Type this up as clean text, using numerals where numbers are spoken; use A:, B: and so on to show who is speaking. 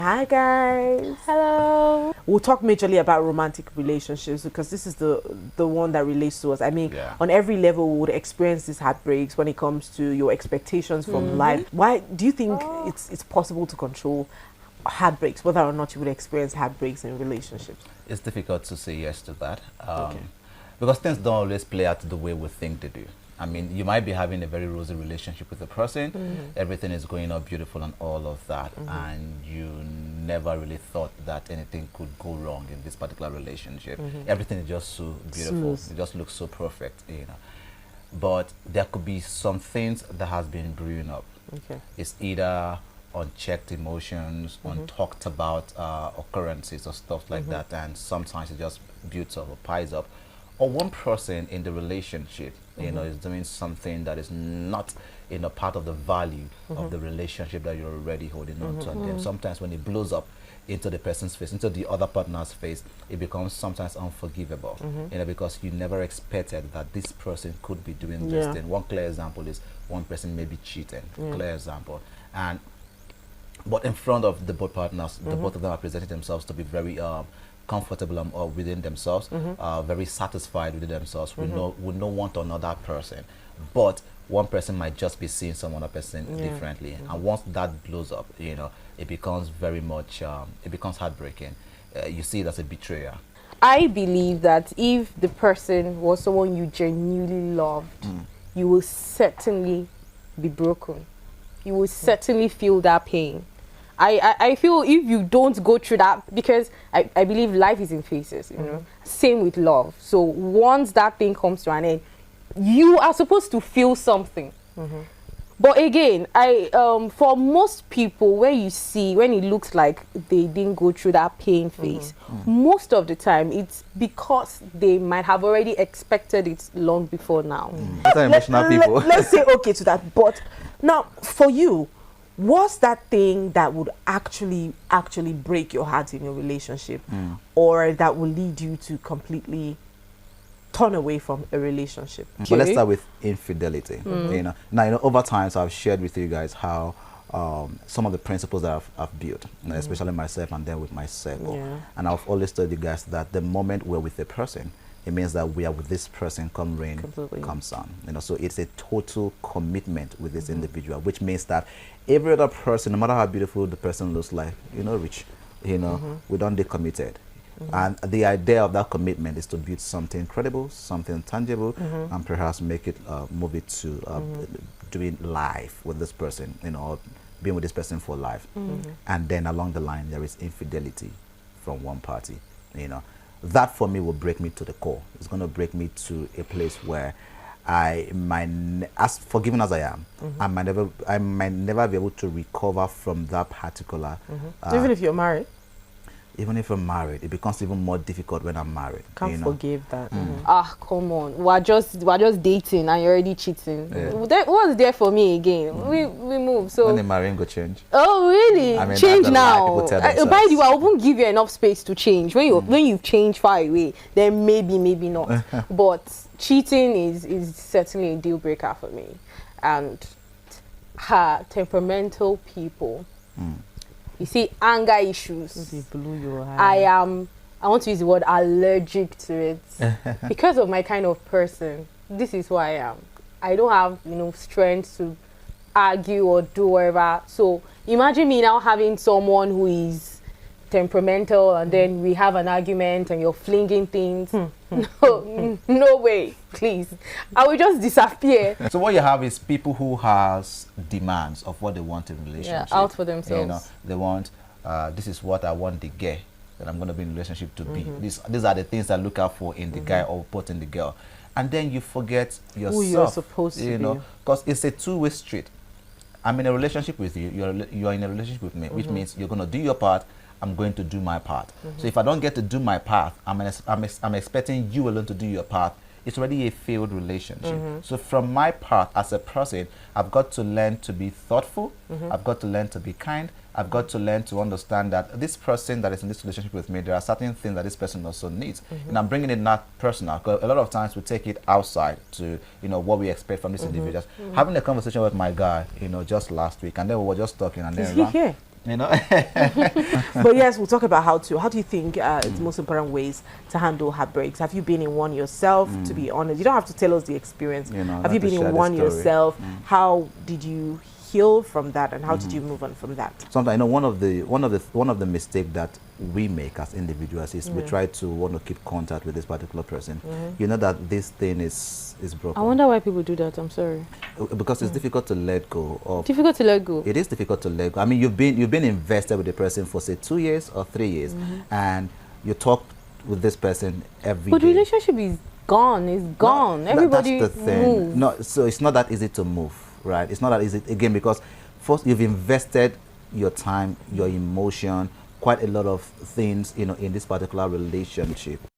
A: Hi guys.
B: Hello.
A: We'll talk majorly about romantic relationships because this is the one that relates to us. I mean, on every level we would experience these heartbreaks when it comes to your expectations from life. Why do you think it's possible to control heartbreaks, whether or not you would experience heartbreaks in relationships?
C: It's difficult to say yes to that because things don't always play out the way we think they do. I mean, you might be having a very rosy relationship with a person, everything is going up beautiful and all of that, and you never really thought that anything could go wrong in this particular relationship. Everything is just so beautiful, it just looks so perfect, you know. But there could be some things that has been brewing up. It's either unchecked emotions, untalked about occurrences or stuff like that, and sometimes it just builds up or piles up. Or one person in the relationship, you know, is doing something that is not, you know, part of the value of the relationship that you're already holding on to. And then sometimes when it blows up into the person's face, into the other partner's face, it becomes sometimes unforgivable, you know, because you never expected that this person could be doing this thing. One clear example is one person may be cheating, clear example. But in front of the both partners, the both of them are presenting themselves to be very comfortable within themselves, very satisfied within themselves. We know one to another person, but one person might just be seeing some other person differently. And once that blows up, you know, it becomes very much, it becomes heartbreaking. You see it as a betrayal.
B: I believe that if the person was someone you genuinely loved, you will certainly be broken. You will certainly feel that pain. I feel if you don't go through that, because I believe life is in phases, you know, same with love. So once that thing comes to an end, you are supposed to feel something. But again, for most people, when it looks like they didn't go through that pain phase, most of the time it's because they might have already expected it long before now.
C: Emotional people.
A: Let's say okay to that. But now for you, what's that thing that would actually break your heart in your relationship, or that will lead you to completely turn away from a relationship?
C: But let's start with infidelity. You know, now, you know, over time, so I've shared with you guys how some of the principles that I've built, you know, especially myself and then with my circle. And I've always told you guys that the moment we're with a person, it means that we are with this person come rain, come sun. You know, so it's a total commitment with this individual, which means that every other person, no matter how beautiful the person looks like, you know, rich, you know, we don't be committed. And the idea of that commitment is to build something incredible, something tangible, and perhaps make it, move it to doing life with this person, you know, being with this person for life. And then along the line, there is infidelity from one party, you know. That for me will break me to the core. It's going to break me to a place where I might, as forgiven as I am, I might never be able to recover from that particular.
A: Even if you're married.
C: Even if I'm married, it becomes even more difficult when I'm married.
A: Can't forgive that.
B: Ah, come on. We're just dating and you're already cheating. What's there for me again? We move. So
C: when the marrying go change.
B: Oh really?
C: I mean,
B: change now.
C: By
B: the way, I won't give you enough space to change. When you've changed far away, then maybe not. But cheating is certainly a deal breaker for me. And temperamental people. You see, anger issues. I want to use the word allergic to it. Because of my kind of person, this is who I am. I don't have, you know, strength to argue or do whatever. So imagine me now having someone who is temperamental and then we have an argument and you're flinging things. No way, please. I will just disappear.
C: So what you have is people who has demands of what they want in a relationship.
B: Yeah, out for themselves.
C: You know, they want, this is what I want the guy that I'm going to be in a relationship to be. These are the things I look out for in the guy or both in the girl. And then you forget yourself. Who you're supposed to be. You know, because it's a two-way street. I'm in a relationship with you. You're in a relationship with me, which means you're going to do your part. I'm going to do my part. So if I don't get to do my part, I'm expecting you alone to do your part. It's already a failed relationship. So from my part as a person, I've got to learn to be thoughtful. I've got to learn to be kind. I've got to learn to understand that this person that is in this relationship with me, there are certain things that this person also needs. And I'm bringing it not personal, because a lot of times we take it outside to, you know, what we expect from these individuals. Having a conversation with my guy, you know, just last week, and then we were just talking, and then You know.
A: But yes, we'll talk about how do you think it's the most important ways to handle heartbreaks? Have you been in one yourself? To be honest, you don't have to tell us the experience.
C: You know,
A: have you been in one yourself? How did you heal from that, and how did you move on from that?
C: Sometimes, you know, one of the mistakes that we make as individuals is we try to want to keep contact with this particular person. You know that this thing is broken.
B: I wonder why people do that. I'm sorry.
C: Because it's difficult to let go of.
B: Difficult to let go.
C: It is difficult to let go. I mean, you've been invested with the person for say 2 years or 3 years, and you talk with this person every day.
B: But relationship is gone. It's gone. Everybody
C: that's the thing.
B: moves.
C: No, so it's not that easy to move, right? It's not that easy again, because first you've invested your time, your emotion, quite a lot of things, you know, in this particular relationship.